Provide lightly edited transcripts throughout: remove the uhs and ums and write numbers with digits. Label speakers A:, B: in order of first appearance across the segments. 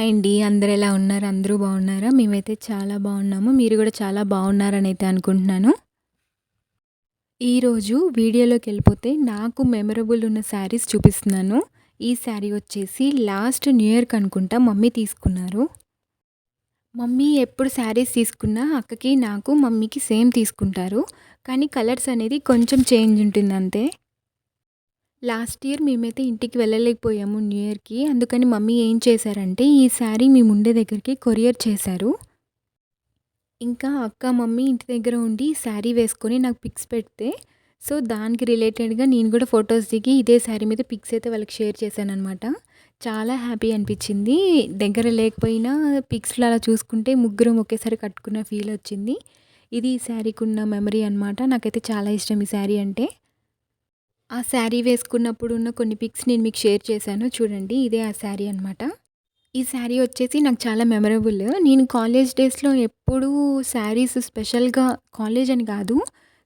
A: Hi అండి. అందరూ ఎలా ఉన్నారు? అందరూ బాగున్నారా? మేమైతే చాలా బాగున్నాము. మీరు కూడా చాలా బాగున్నారనైతే అనుకుంటున్నాను. ఈరోజు వీడియోలోకెళ్ళిపోతే నాకు మెమరబుల్ ఉన్న శారీస్ చూపిస్తున్నాను. ఈ శారీ వచ్చేసి లాస్ట్ న్యూ ఇయర్‌కి అనుకుంటా మమ్మీ తీసుకున్నారు. మమ్మీ ఎప్పుడు శారీస్ తీసుకున్నా అక్కకి, నాకు, మమ్మీకి సేమ్ తీసుకుంటారు. కానీ కలర్స్ అనేది కొంచెం చేంజ్ ఉంటుంది అంతే. లాస్ట్ ఇయర్ మేమైతే ఇంటికి వెళ్ళలేకపోయాము న్యూ ఇయర్‌కి. అందుకని మమ్మీ ఏం చేశారంటే ఈ శారీ మేముండే దగ్గరికి కొరియర్ చేశారు. ఇంకా అక్క, మమ్మీ ఇంటి దగ్గర ఉండి శారీ వేసుకొని నాకు పిక్స్ పెడితే, సో, దానికి రిలేటెడ్‌గా నేను కూడా ఫోటోస్ దిగి ఇదే శారీ మీద పిక్స్ అయితే వాళ్ళకి షేర్ చేశాననమాట. చాలా హ్యాపీ అనిపించింది. దగ్గర లేకపోయినా పిక్స్‌లో అలా చూసుకుంటే ముగ్గురం ఒకేసారి కట్టుకున్న ఫీల్ వచ్చింది. ఇది ఈ శారీకున్న మెమరీ అనమాట. నాకైతే చాలా ఇష్టం ఈ శారీ అంటే. ఆ శారీ వేసుకున్నప్పుడు ఉన్న కొన్ని పిక్స్ నేను మీకు షేర్ చేశాను చూడండి. ఇదే ఆ శారీ అనమాట. ఈ శారీ వచ్చేసి నాకు చాలా మెమరబుల్. నేను కాలేజ్ డేస్‌లో ఎప్పుడూ శారీస్ స్పెషల్‌గా కాలేజ్ అని కాదు,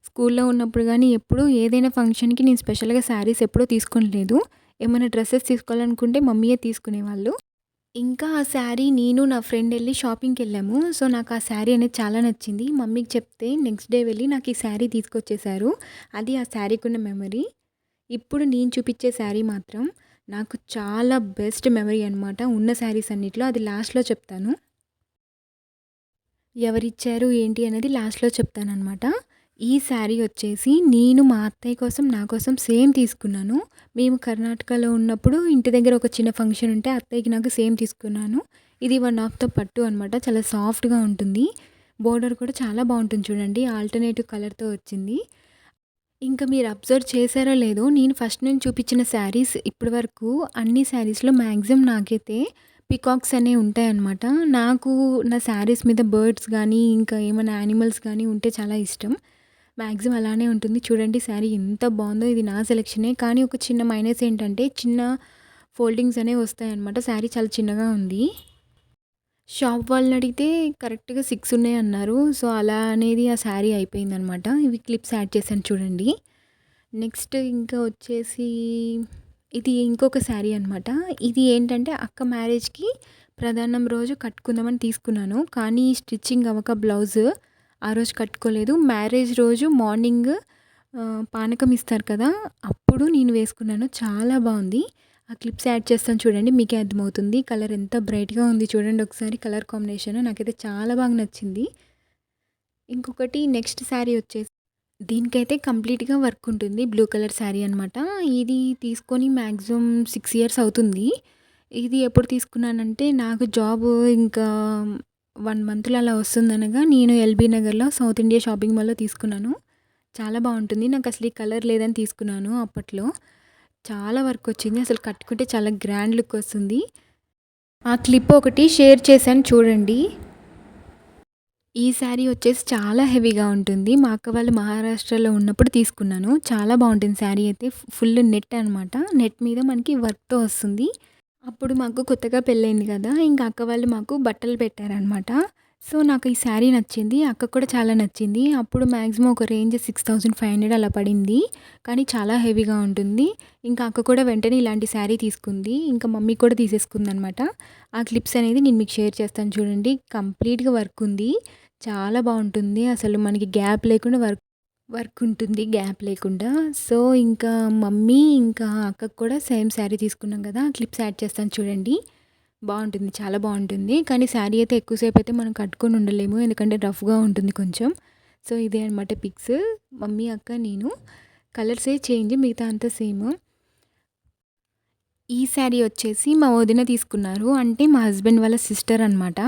A: స్కూల్లో ఉన్నప్పుడు గానీ ఎప్పుడూ ఏదైనా ఫంక్షన్‌కి నేను స్పెషల్‌గా శారీస్ ఎప్పుడూ తీసుకోలేదు. ఏమైనా డ్రెసెస్ తీసుకోవాలనుకుంటే మమ్మీయే తీసుకునేవాళ్ళు. ఇంకా ఆ శారీ నేను నా ఫ్రెండ్ ఎళ్లి షాపింగ్‌కెళ్ళాము. సో, నాకు ఆ శారీ అనేది చాలా నచ్చింది. మమ్మీకి చెప్తే నెక్స్ట్ డే వెళ్ళి నాకు ఈ శారీ తీసుకొచ్చేశారు. అది ఆ శారీకున్న మెమరీ. ఇప్పుడు నేను చూపిచ్చే శారీ మాత్రం నాకు చాలా బెస్ట్ మెమరీ అనమాట. ఉన్న శారీస్ అన్నిట్లో. అది లాస్ట్‌లో చెప్తాను. ఎవరిచ్చారు ఏంటి అనేది లాస్ట్‌లో చెప్తాననమాట. ఈ శారీ వచ్చేసి నేను మా అత్తయ్య కోసం, నా కోసం సేమ్ తీసుకున్నాను. మేము కర్ణాటకలో ఉన్నప్పుడు ఇంటి దగ్గర ఒక చిన్న ఫంక్షన్ ఉంటే అత్తయ్యకి నాకు సేమ్ తీసుకున్నాను. ఇది వన్ ఆఫ్ ద పట్టు అనమాట. చాలా సాఫ్ట్‌గా ఉంటుంది. బోర్డర్ కూడా చాలా బావుంటుంది చూడండి. ఆల్టర్‌నేటివ్ కలర్‌తో వచ్చింది. ఇంకా మీరు అబ్జర్వ్ చేశారో లేదో, నేను ఫస్ట్ నుంచి చూపించిన శారీస్ ఇప్పటి వరకు అన్ని శారీస్‌లో మాక్సిమం నాకైతే పీకాక్స్ అనేవి ఉంటాయన్నమాట. నాకు నా శారీస్ మీద బర్డ్స్ గానీ, ఇంకా ఏమైనా యానిమల్స్ గానీ ఉంటే చాలా ఇష్టం. మాక్సిమం అలానే ఉంటుంది. చూడండి శారీ ఎంత బావుందో. ఇది నా సెలక్షనే. కానీ ఒక చిన్న మైనస్ ఏంటంటే, చిన్న ఫోల్డింగ్స్ అనేవి వస్తాయన్నమాట. శారీ చాలా చిన్నగా ఉంది. షాప్ వాళ్ళనడిగితే కరెక్ట్‌గా 6 ఉన్నాయన్నారు. సో, అలా అనేది ఆ శారీ అయిపోయిందనమాట. ఇవి క్లిప్స్ యాడ్ చేశాను చూడండి. నెక్స్ట్ ఇంకా వచ్చేసి ఇది ఇంకొక శారీ అనమాట. ఇది ఏంటంటే అక్క మ్యారేజ్‌కి ప్రధానం రోజు కట్టుకుందామని తీసుకున్నాను. కానీ స్టిచ్చింగ్ అవ్వక బ్లౌజ్ ఆ రోజు కట్టుకోలేదు. మ్యారేజ్ రోజు మార్నింగ్ పానకం ఇస్తారు కదా! అప్పుడు నేను వేసుకున్నాను. చాలా బావుంది. ఆ క్లిప్స్ యాడ్ చేస్తాను చూడండి. మీకే అర్థమవుతుంది. కలర్ ఎంత బ్రైట్‌గా ఉంది చూడండి ఒకసారి కలర్ కాంబినేషన్. నాకైతే చాలా బాగా నచ్చింది. ఇంకొకటి నెక్స్ట్ శారీ వచ్చేసి దీనికైతే కంప్లీట్‌గా వర్క్ ఉంటుంది. బ్లూ కలర్ శారీ అనమాట. ఇది తీసుకొని మాక్సిమం 6 ఇయర్స్ అవుతుంది. ఇది ఎప్పుడు తీసుకున్నానంటే నాకు జాబ్ ఇంకా 1 మంత్‌లో అలా వస్తుందనగా నేను ఎల్బీ నగర్‌లో సౌత్ ఇండియా షాపింగ్ మాల్‌లో తీసుకున్నాను. చాలా బావుంటుంది. నాకసలు ఈ కలర్ లేదని తీసుకున్నాను అప్పట్లో. చాలా వర్క్ వచ్చింది. అసలు కట్టుకుంటే చాలా గ్రాండ్ లుక్ వస్తుంది. ఆ క్లిప్ ఒకటి షేర్ చేశాను చూడండి. ఈ శారీ వచ్చేసి చాలా హెవీగా ఉంటుంది. మా అక్క వాళ్ళు మహారాష్ట్రలో ఉన్నప్పుడు తీసుకున్నాను. చాలా బావుంటుంది శారీ అయితే. ఫుల్ నెట్ అనమాట. నెట్ మీద మనకి వర్క్‌తో వస్తుంది. అప్పుడు మాకు కొత్తగా పెళ్ళయింది కదా! ఇంక అక్క వాళ్ళు మాకు బట్టలు పెట్టారనమాట. సో, నాకు ఈ శారీ నచ్చింది. అక్కకు కూడా చాలా నచ్చింది. అప్పుడు మాక్సిమం ఒక రేంజ్ 6500 అలా పడింది. కానీ చాలా హెవీగా ఉంటుంది. ఇంకా అక్క కూడా వెంటనే ఇలాంటి శారీ తీసుకుంది. ఇంకా మమ్మీ కూడా తీసేసుకుందనమాట. ఆ క్లిప్స్ అనేది నేను మీకు షేర్ చేస్తాను చూడండి. కంప్లీట్‌గా వర్క్ ఉంది. చాలా బావుంటుంది. అసలు మనకి గ్యాప్ లేకుండా వర్క్ ఉంటుంది గ్యాప్ లేకుండా. సో, ఇంకా మమ్మీ ఇంకా అక్కకి కూడా సేమ్ శారీ తీసుకున్నాం కదా! క్లిప్స్ యాడ్ చేస్తాను చూడండి. బావుంటుంది. చాలా బావుంటుంది. కానీ శారీ అయితే ఎక్కువ సేపయితే మనం కట్టుకొని ఉండలేము. ఎందుకంటే రఫ్‌గా ఉంటుంది కొంచెం. సో, ఇదే అనమాట పిక్స్. మమ్మీ, అక్క, నేను. కలర్సే చేంజ్ మిగతా అంతా సేమ్. ఈ శారీ వచ్చేసి మా వదిన తీసుకున్నారు. అంటే మా హస్బెండ్ వాళ్ళ సిస్టర్ అనమాట.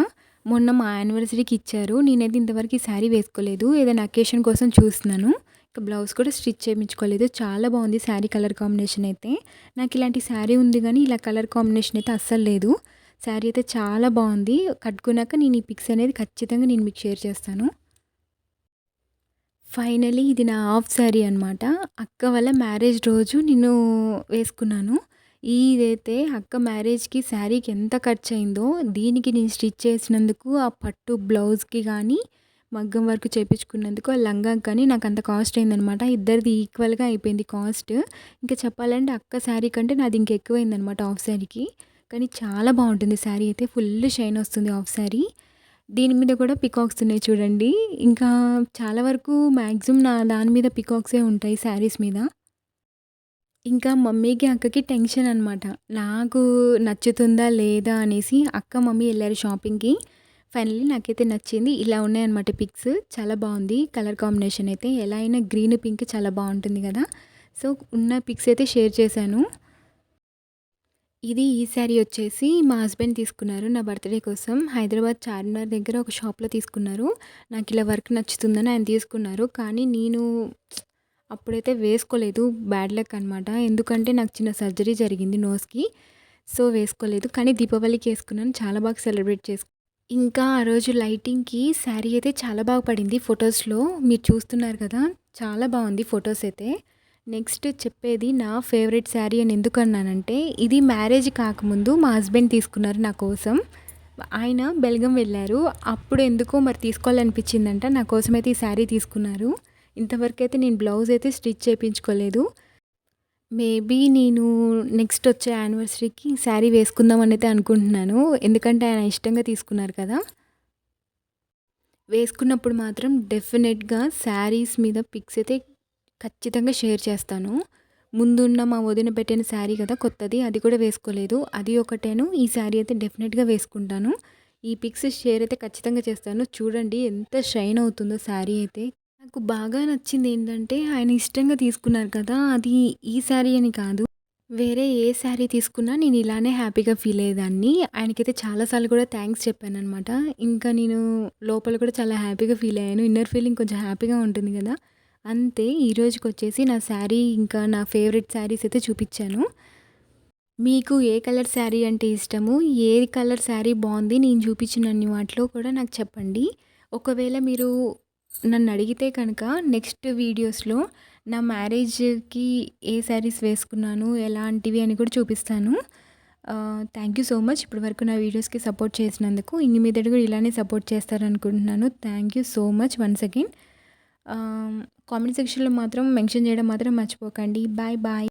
A: మొన్న మా యానివర్సరీకి ఇచ్చారు. నేనైతే ఇంతవరకు ఈ శారీ వేసుకోలేదు. ఏదైనా అకేషన్ కోసం చూస్తున్నాను. ఇక బ్లౌజ్ కూడా స్టిచ్ చేయించుకోలేదు. చాలా బాగుంది శారీ కలర్ కాంబినేషన్ అయితే. నాకు ఇలాంటి శారీ ఉంది గానీ ఇలా కలర్ కాంబినేషన్ అయితే అస్సలు లేదు. శారీ అయితే చాలా బాగుంది. కట్టుకున్నాక నేను ఈ పిక్స్ అనేది ఖచ్చితంగా నేను మీకు షేర్ చేస్తాను. ఫైనల్లీ ఇది నా హాఫ్ శారీ అనమాట. అక్క వాళ్ళ మ్యారేజ్ రోజు నేను వేసుకున్నాను. ఇదైతే అక్క మ్యారేజ్‌కి శారీకి ఎంత ఖర్చయిందో, దీనికి నేను స్టిచ్ చేసినందుకు ఆ పట్టు బ్లౌజ్‌కి గానీ, మగ్గం వర్క్ చేపించుకున్నందుకు ఆ లంగాకి గానీ నాకంత కాస్ట్ అయిందనమాట. ఇద్దరిది ఈక్వల్‌గా అయిపోయింది కాస్ట్. ఇంకా చెప్పాలంటే అక్క శారీ కంటే నాది ఇంకెక్కువైందనమాట హాఫ్ శారీకి. కానీ చాలా బాగుంటుంది శారీ అయితే. ఫుల్ షైన్ వస్తుంది హాఫ్ శారీ. దీని మీద కూడా పికాక్స్ ఉన్నాయి చూడండి. ఇంకా చాలా వరకు మ్యాక్సిమం నా దాని మీద పికాక్సే ఉంటాయి శారీస్ మీద. ఇంకా మమ్మీకి, అక్కకి టెన్షన్ అనమాట. నాకు నచ్చుతుందా లేదా అనేసి. అక్క, మమ్మీ ఎళ్లారు షాపింగ్‌కి. ఫైనల్లీ నాకైతే నచ్చింది. ఇలా ఉన్నాయన్నమాట పిక్స్. చాలా బావుంది. కలర్ కాంబినేషన్ అయితే ఎలా అయినా గ్రీన్, పింక్ చాలా బావుంటుంది గదా! సో, ఉన్న పిక్స్ అయితే షేర్ చేశాను. ఈ శారీ వచ్చేసి మా హస్బెండ్ తీసుకున్నారు నా బర్త్‌డే కోసం. హైదరాబాద్ చార్మినార్ దగ్గర ఒక షాప్‌లో తీసుకున్నారు. నాకిలా వర్క్ నచ్చుతుందని ఆయన తీసుకున్నారు. కానీ నేను అప్పుడైతే వేసుకోలేదు. బ్యాడ్ లక్ అనమాట. ఎందుకంటే నాకు చిన్న సర్జరీ జరిగింది నోస్‌కి. సో, వేసుకోలేదు. కానీ దీపావళికి ఏసుకున్నాను. చాలా బాగా సెలబ్రేట్ ఇంకా ఆ రోజు లైటింగ్‌కి శారీ అయితే చాలా బాగా పడింది ఫొటోస్‌లో. మీరు చూస్తున్నారు కదా! చాలా బావుంది ఫొటోస్ అయితే. నెక్స్ట్ చెప్పేది నా ఫేవరెట్ శారీ అని ఎందుకన్నానంటే, ఇది మ్యారేజ్ కాకముందు మా హస్బెండ్ తీసుకున్నారు నా కోసం. ఆయన బెల్గం వెళ్లారు. అప్పుడు ఎందుకో మరి తీసుకోవాలనిపించిందంట. నా కోసమైతే ఈ శారీ తీసుకున్నారు. ఇంతవరకైతే నేను బ్లౌజ్ అయితే స్టిచ్ చేపించుకోలేదు. మేబీ నేను నెక్స్ట్ వచ్చే యానివర్సరీకి శారీ వేసుకుందాం అనైతే అనుకుంటున్నాను. ఎందుకంటే ఆయన ఇష్టంగా తీసుకున్నారు కదా! వేసుకున్నప్పుడు మాత్రం డెఫినెట్‌గా శారీస్ మీద పిక్స్ అయితే ఖచ్చితంగా షేర్ చేస్తాను. ముందున్న మా వదిన పెట్టిన శారీ కదా కొత్తది, అది కూడా వేసుకోలేదు. అది ఒకటేను. ఈ శారీ అయితే డెఫినెట్‌గా వేసుకుంటాను. ఈ పిక్స్ షేర్ అయితే ఖచ్చితంగా చేస్తాను. చూడండి ఎంత షైన్ అవుతుందో శారీ అయితే. నాకు బాగా నచ్చిందేంటంటే, ఆయన ఇష్టంగా తీసుకున్నారు కదా! అది ఈ శారీ అని కాదు. వేరే ఏ శారీ తీసుకున్నా నేను ఇలానే హ్యాపీగా ఫీల్ అయ్యేదాన్ని. ఆయనకైతే చాలా సార్లు కూడా థాంక్స్ చెప్పాననమాట. ఇంకా నేను లోపల కూడా చాలా హ్యాపీగా ఫీల్ అయ్యాను. ఇన్నర్ ఫీలింగ్ కొంచెం హ్యాపీగా ఉంటుంది కదా! అంతే ఈ రోజుకొచ్చేసి నా శారీ ఇంకా నా ఫేవరెట్ శారీస్ అయితే చూపిచ్చాను. మీకు ఏ కలర్ శారీ అంటే ఇష్టము? ఏ కలర్ శారీ బావుంది? నేను చూపించినన్ని వాటిలో కూడా నాకు చెప్పండి. ఒకవేళ మీరు నన్నడిగితే కనుక నెక్స్ట్ వీడియోస్‌లో నా మ్యారేజ్‌కి ఏ శారీస్ వేసుకున్నాను, ఎలాంటివి అని కూడా చూపిస్తాను. థ్యాంక్ యూ సో మచ్ ఇప్పటి వరకు నా వీడియోస్‌కి సపోర్ట్ చేసినందుకు. ఇంక మీదట కూడా ఇలానే సపోర్ట్ చేస్తారనుకుంటున్నాను. Thank you so much once again. Comment సెక్షన్‌లో మాత్రం మెన్షన్ చేయడం మాత్రం మర్చిపోకండి. Bye bye.